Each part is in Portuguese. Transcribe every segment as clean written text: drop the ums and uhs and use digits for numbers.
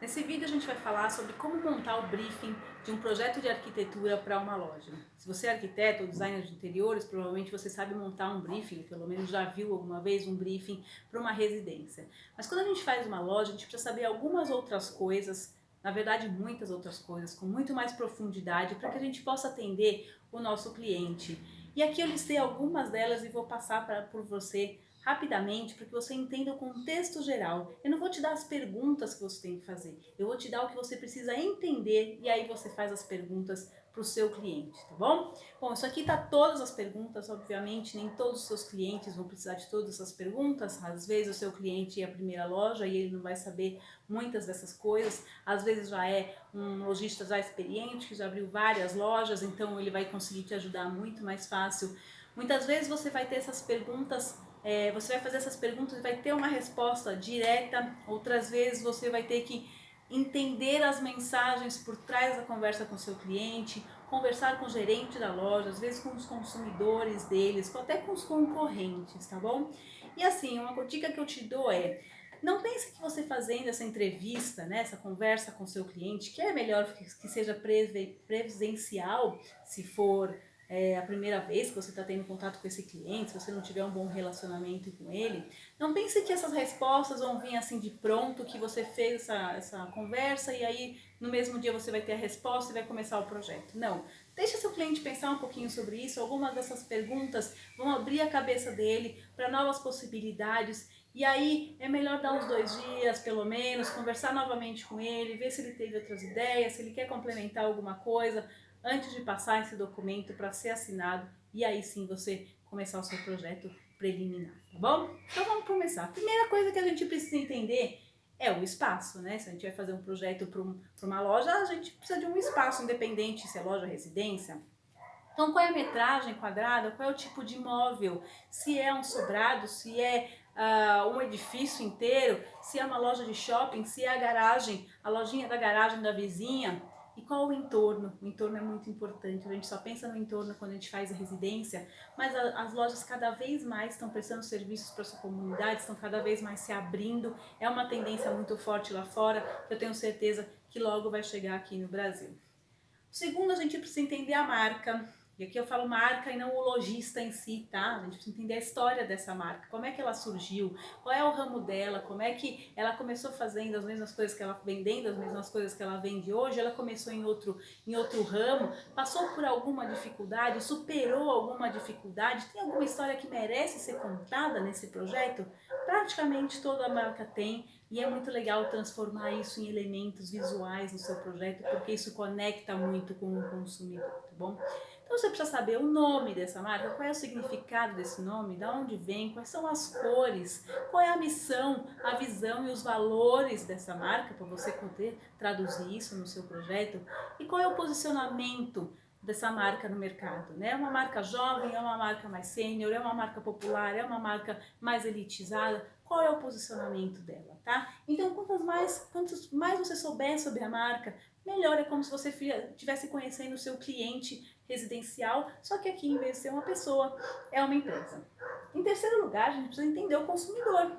Nesse vídeo a gente vai falar sobre como montar o briefing de um projeto de arquitetura para uma loja. Se você é arquiteto ou designer de interiores, provavelmente você sabe montar um briefing, pelo menos já viu alguma vez um briefing para uma residência. Mas quando a gente faz uma loja, a gente precisa saber algumas outras coisas, na verdade muitas outras coisas, com muito mais profundidade, para que a gente possa atender o nosso cliente. E aqui eu listei algumas delas e vou passar por você rapidamente para que você entenda o contexto geral. Eu não vou te dar as perguntas que você tem que fazer, eu vou te dar o que você precisa entender e aí você faz as perguntas para o seu cliente, tá bom? Bom, isso aqui tá todas as perguntas, obviamente nem todos os seus clientes vão precisar de todas essas perguntas, às vezes o seu cliente é a primeira loja e ele não vai saber muitas dessas coisas, às vezes já é um lojista já experiente, que já abriu várias lojas, então ele vai conseguir te ajudar muito mais fácil. Muitas vezes você vai ter essas perguntas, você vai fazer essas perguntas e vai ter uma resposta direta, outras vezes você vai ter que entender as mensagens por trás da conversa com o seu cliente, conversar com o gerente da loja, às vezes com os consumidores deles, até com os concorrentes, tá bom? E assim, uma dica que eu te dou é: não pense que você fazendo essa entrevista, né, essa conversa com o seu cliente, que é melhor que seja presencial, se for a primeira vez que você está tendo contato com esse cliente, se você não tiver um bom relacionamento com ele, não pense que essas respostas vão vir assim de pronto, que você fez essa conversa e aí no mesmo dia você vai ter a resposta e vai começar o projeto. Não, deixa seu cliente pensar um pouquinho sobre isso, algumas dessas perguntas vão abrir a cabeça dele para novas possibilidades. E aí é melhor dar uns 2 dias, pelo menos, conversar novamente com ele, ver se ele teve outras ideias, se ele quer complementar alguma coisa, antes de passar esse documento para ser assinado e aí sim você começar o seu projeto preliminar, tá bom? Então vamos começar. A primeira coisa que a gente precisa entender é o espaço, né? Se a gente vai fazer um projeto para uma loja, a gente precisa de um espaço independente, se é loja ou residência. Então, qual é a metragem quadrada, qual é o tipo de imóvel, se é um sobrado, se é um edifício inteiro, se é uma loja de shopping, se é a garagem, a lojinha da garagem da vizinha, e qual o entorno. O entorno é muito importante, a gente só pensa no entorno quando a gente faz a residência, mas as lojas cada vez mais estão prestando serviços para a sua comunidade, estão cada vez mais se abrindo, é uma tendência muito forte lá fora, que eu tenho certeza que logo vai chegar aqui no Brasil. Segundo, a gente precisa entender a marca. E aqui eu falo marca e não o lojista em si, tá? A gente precisa entender a história dessa marca, como é que ela surgiu, qual é o ramo dela, como é que ela começou fazendo as mesmas coisas que ela vendendo, as mesmas coisas que ela vende hoje, ela começou em outro ramo, passou por alguma dificuldade, superou alguma dificuldade, tem alguma história que merece ser contada nesse projeto? Praticamente toda a marca tem, e é muito legal transformar isso em elementos visuais no seu projeto, porque isso conecta muito com o consumidor, tá bom? Então você precisa saber o nome dessa marca, qual é o significado desse nome, de onde vem, quais são as cores, qual é a missão, a visão e os valores dessa marca, para você poder traduzir isso no seu projeto, e qual é o posicionamento dessa marca no mercado, né? É uma marca jovem, é uma marca mais sênior, é uma marca popular, é uma marca mais elitizada, qual é o posicionamento dela, tá? Então, quantos mais você souber sobre a marca, melhor. É como se você estivesse conhecendo o seu cliente residencial, só que aqui, em vez de ser uma pessoa, é uma empresa. Em terceiro lugar, a gente precisa entender o consumidor.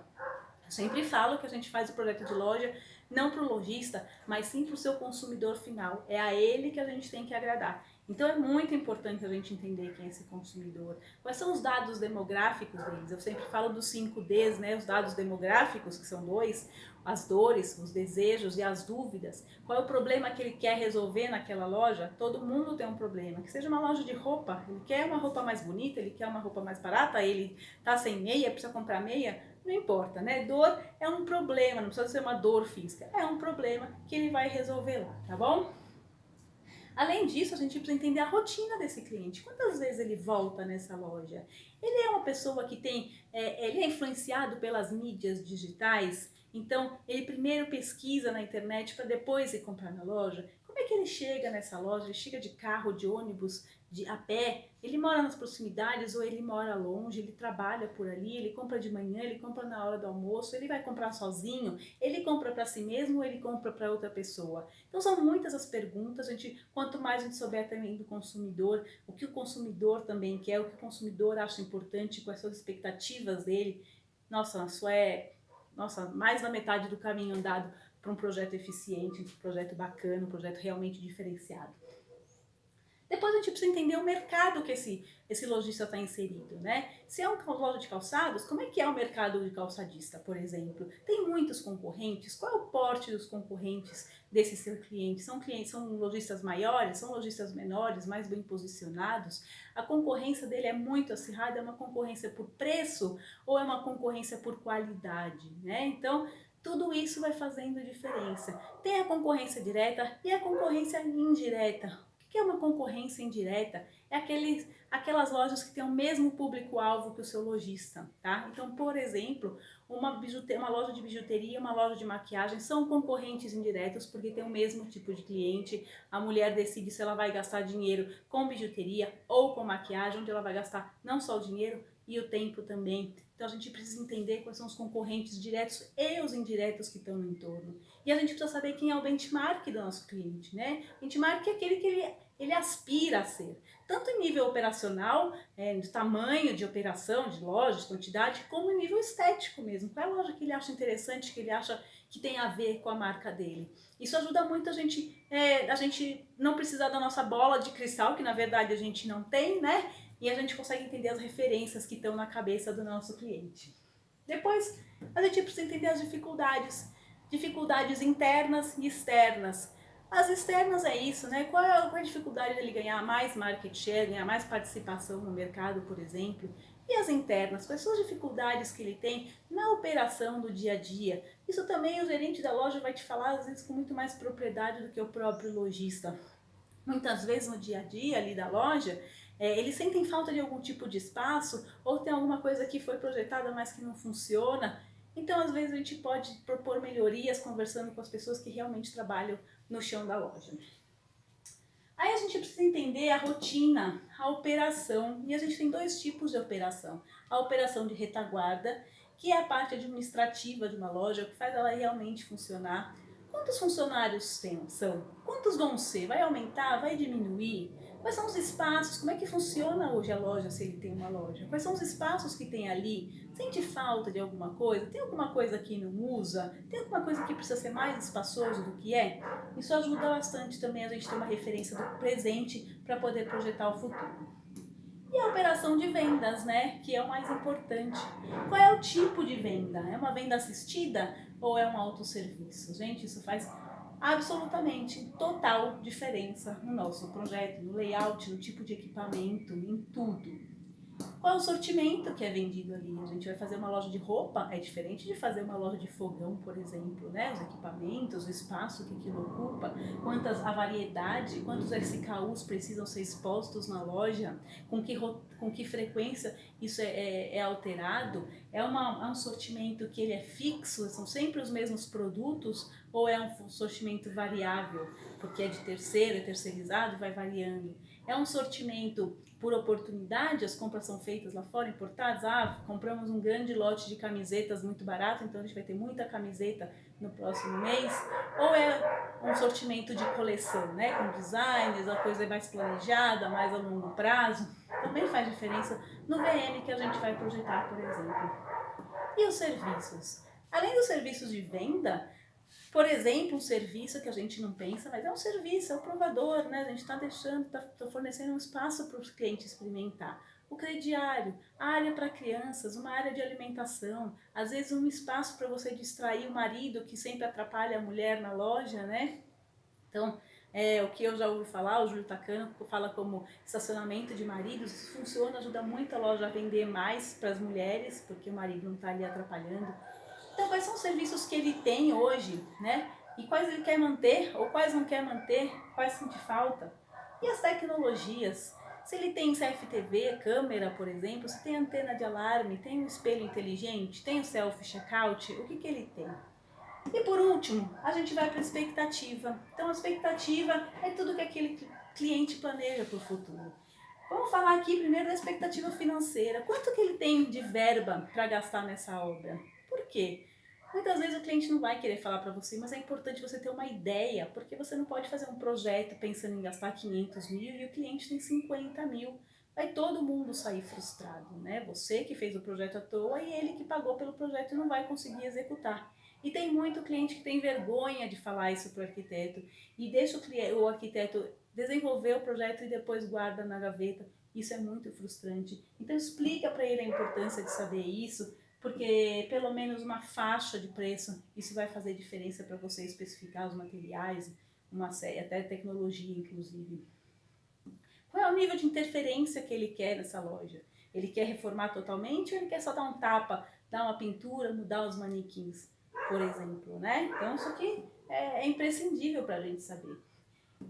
Eu sempre falo que a gente faz o projeto de loja não para o lojista, mas sim para o seu consumidor final. É a ele que a gente tem que agradar. Então é muito importante a gente entender quem é esse consumidor. Quais são os dados demográficos deles? Eu sempre falo dos 5Ds, né? Os dados demográficos, que são 2, as dores, os desejos e as dúvidas. Qual é o problema que ele quer resolver naquela loja? Todo mundo tem um problema. Que seja uma loja de roupa, ele quer uma roupa mais bonita, ele quer uma roupa mais barata, ele tá sem meia, precisa comprar meia, não importa, né? Dor é um problema, não precisa ser uma dor física, é um problema que ele vai resolver lá, tá bom? Além disso, a gente precisa entender a rotina desse cliente. Quantas vezes ele volta nessa loja? Ele é uma pessoa que ele é influenciado pelas mídias digitais, então ele primeiro pesquisa na internet para depois ir comprar na loja. Como é que ele chega nessa loja? Ele chega de carro, de ônibus, a pé? Ele mora nas proximidades ou ele mora longe? Ele trabalha por ali? Ele compra de manhã? Ele compra na hora do almoço? Ele vai comprar sozinho? Ele compra para si mesmo ou ele compra para outra pessoa? Então são muitas as perguntas. Quanto mais a gente souber também do consumidor, o que o consumidor também quer, o que o consumidor acha importante, quais são as expectativas dele, nossa, mais da metade do caminho andado para um projeto eficiente, um projeto bacana, um projeto realmente diferenciado. Depois a gente precisa entender o mercado que esse lojista está inserido, né? Se é uma loja de calçados, como é que é o mercado de calçadista, por exemplo? Tem muitos concorrentes? Qual é o porte dos concorrentes desse seu cliente? São lojistas maiores? São lojistas menores, mais bem posicionados? A concorrência dele é muito acirrada? É uma concorrência por preço ou é uma concorrência por qualidade, né? Então, tudo isso vai fazendo diferença. Tem a concorrência direta e a concorrência indireta. O que é uma concorrência indireta? É aquelas lojas que têm o mesmo público-alvo que o seu lojista, tá? Então, por exemplo, uma loja de bijuteria e uma loja de maquiagem são concorrentes indiretos porque tem o mesmo tipo de cliente. A mulher decide se ela vai gastar dinheiro com bijuteria ou com maquiagem, onde ela vai gastar não só o dinheiro e o tempo também. Então a gente precisa entender quais são os concorrentes diretos e os indiretos que estão no entorno. E a gente precisa saber quem é o benchmark do nosso cliente, né? Benchmark é aquele que ele aspira a ser, tanto em nível operacional, de tamanho de operação, de loja, de quantidade, como em nível estético mesmo. Qual é a loja que ele acha interessante, que ele acha que tem a ver com a marca dele? Isso ajuda muito a gente não precisar da nossa bola de cristal, que na verdade a gente não tem, né? E a gente consegue entender as referências que estão na cabeça do nosso cliente. Depois, a gente precisa entender as dificuldades internas e externas. As externas é isso, né? Qual é a dificuldade dele ganhar mais market share, ganhar mais participação no mercado, por exemplo? E as internas, quais são as dificuldades que ele tem na operação do dia a dia? Isso também o gerente da loja vai te falar, às vezes, com muito mais propriedade do que o próprio lojista. Muitas vezes no dia a dia ali da loja, eles sentem falta de algum tipo de espaço ou tem alguma coisa que foi projetada mas que não funciona. Então, às vezes, a gente pode propor melhorias conversando com as pessoas que realmente trabalham no chão da loja. Aí a gente precisa entender a rotina, a operação, e a gente tem dois tipos de operação. A operação de retaguarda, que é a parte administrativa de uma loja, que faz ela realmente funcionar. Quantos funcionários são? Quantos vão ser? Vai aumentar? Vai diminuir? Quais são os espaços? Como é que funciona hoje a loja, se ele tem uma loja? Quais são os espaços que tem ali? Sente falta de alguma coisa? Tem alguma coisa que não usa? Tem alguma coisa que precisa ser mais espaçoso do que é? Isso ajuda bastante também a gente ter uma referência do presente para poder projetar o futuro. E a operação de vendas, né? Que é o mais importante. Qual é o tipo de venda? É uma venda assistida ou é um autosserviço? Gente, isso faz absolutamente total diferença no nosso projeto, no layout, no tipo de equipamento, em tudo. Qual é o sortimento que é vendido ali? A gente vai fazer uma loja de roupa, é diferente de fazer uma loja de fogão, por exemplo, né? Os equipamentos, o espaço que aquilo ocupa, a variedade, quantos SKUs precisam ser expostos na loja, com que frequência isso é alterado, é um sortimento que ele é fixo, são sempre os mesmos produtos, ou é um sortimento variável, porque é de terceiro, é terceirizado e vai variando. É um sortimento por oportunidade, as compras são feitas lá fora, importadas. Compramos um grande lote de camisetas muito barato, então a gente vai ter muita camiseta no próximo mês. Ou é um sortimento de coleção, né? Com designs, a coisa é mais planejada, mais a longo prazo. Também faz diferença no VM que a gente vai projetar, por exemplo. E os serviços? Além dos serviços de venda, por exemplo, um serviço que a gente não pensa, mas é um serviço, é o provador, né? A gente está fornecendo um espaço para os clientes experimentar. O crediário, a área para crianças, uma área de alimentação, às vezes um espaço para você distrair o marido que sempre atrapalha a mulher na loja, né? Então, o que eu já ouvi falar, o Júlio Tacano fala como estacionamento de maridos, isso funciona, ajuda muito a loja a vender mais para as mulheres, porque o marido não está ali atrapalhando. Então, quais são os serviços que ele tem hoje, né? E quais ele quer manter, ou quais não quer manter, quais sente falta? E as tecnologias? Se ele tem CFTV, câmera, por exemplo, se tem antena de alarme, tem um espelho inteligente, tem o self-checkout, o que ele tem? E por último, a gente vai para a expectativa. Então, a expectativa é tudo que aquele cliente planeja para o futuro. Vamos falar aqui primeiro da expectativa financeira. Quanto que ele tem de verba para gastar nessa obra? Por quê? Muitas vezes o cliente não vai querer falar para você, mas é importante você ter uma ideia, porque você não pode fazer um projeto pensando em gastar 500 mil e o cliente tem 50 mil. Vai todo mundo sair frustrado, né? Você que fez o projeto à toa e ele que pagou pelo projeto e não vai conseguir executar. E tem muito cliente que tem vergonha de falar isso para o arquiteto e deixa o arquiteto desenvolver o projeto e depois guarda na gaveta. Isso é muito frustrante. Então explica para ele a importância de saber isso, porque pelo menos uma faixa de preço, isso vai fazer diferença para você especificar os materiais, uma série, até tecnologia inclusive. Qual é o nível de interferência que ele quer nessa loja? Ele quer reformar totalmente ou ele quer só dar um tapa, dar uma pintura, mudar os manequins, por exemplo, né? Então isso aqui é imprescindível para a gente saber.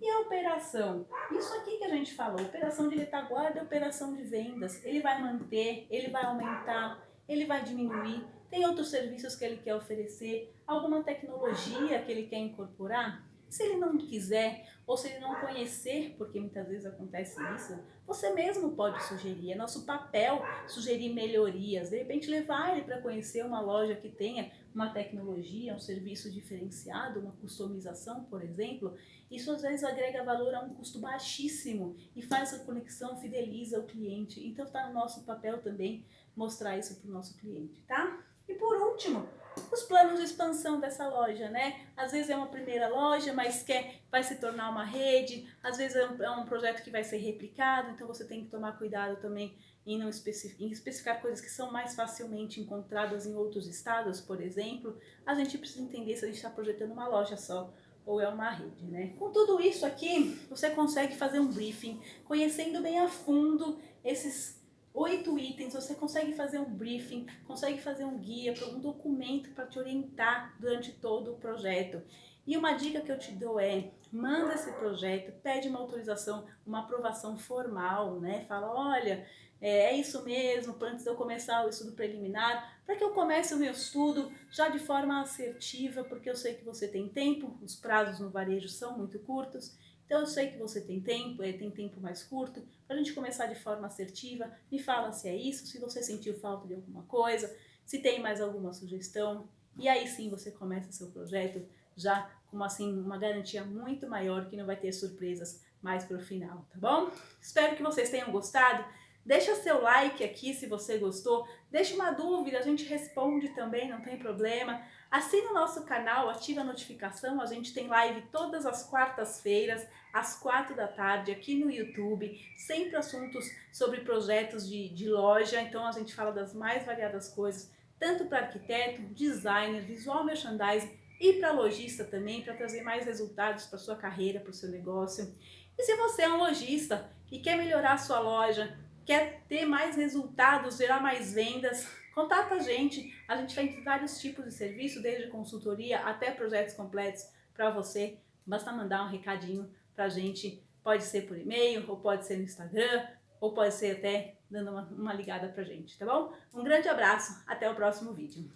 E a operação? Isso aqui que a gente falou, operação de retaguarda e operação de vendas. Ele vai manter, ele vai aumentar, ele vai diminuir. Tem outros serviços que ele quer oferecer, alguma tecnologia que ele quer incorporar? Se ele não quiser, ou se ele não conhecer, porque muitas vezes acontece isso, você mesmo pode sugerir. É nosso papel sugerir melhorias. De repente levar ele para conhecer uma loja que tenha uma tecnologia, um serviço diferenciado, uma customização, por exemplo. Isso às vezes agrega valor a um custo baixíssimo e faz a conexão, fideliza o cliente. Então está no nosso papel também mostrar isso para o nosso cliente, tá? E por último, os planos de expansão dessa loja, né? Às vezes é uma primeira loja, mas vai se tornar uma rede, às vezes é um projeto que vai ser replicado, então você tem que tomar cuidado também em não especificar coisas que são mais facilmente encontradas em outros estados, por exemplo. A gente precisa entender se a gente está projetando uma loja só ou é uma rede, né? Com tudo isso aqui, você consegue fazer um briefing, conhecendo bem a fundo esses 8 itens, você consegue fazer um briefing, consegue fazer um guia, um documento para te orientar durante todo o projeto. E uma dica que eu te dou é, manda esse projeto, pede uma autorização, uma aprovação formal, né? Fala, olha, é isso mesmo, antes de eu começar o estudo preliminar, para que eu comece o meu estudo já de forma assertiva, porque eu sei que você tem tempo, os prazos no varejo são muito curtos, então eu sei que você tem tempo mais curto, para a gente começar de forma assertiva, me fala se é isso, se você sentiu falta de alguma coisa, se tem mais alguma sugestão, e aí sim você começa seu projeto já com assim, uma garantia muito maior que não vai ter surpresas mais para o final, tá bom? Espero que vocês tenham gostado. Deixa seu like aqui se você gostou, deixa uma dúvida, a gente responde também, não tem problema. Assina o nosso canal, ativa a notificação, a gente tem live todas as quartas-feiras, às 4 da tarde, aqui no YouTube, sempre assuntos sobre projetos de loja, então a gente fala das mais variadas coisas, tanto para arquiteto, designer, visual merchandising e para lojista também, para trazer mais resultados para sua carreira, para o seu negócio. E se você é um lojista e quer melhorar a sua loja, quer ter mais resultados, gerar mais vendas, contata a gente vai ter vários tipos de serviço, desde consultoria até projetos completos para você. Basta mandar um recadinho para a gente, pode ser por e-mail, ou pode ser no Instagram, ou pode ser até dando uma ligada para a gente, tá bom? Um grande abraço, até o próximo vídeo.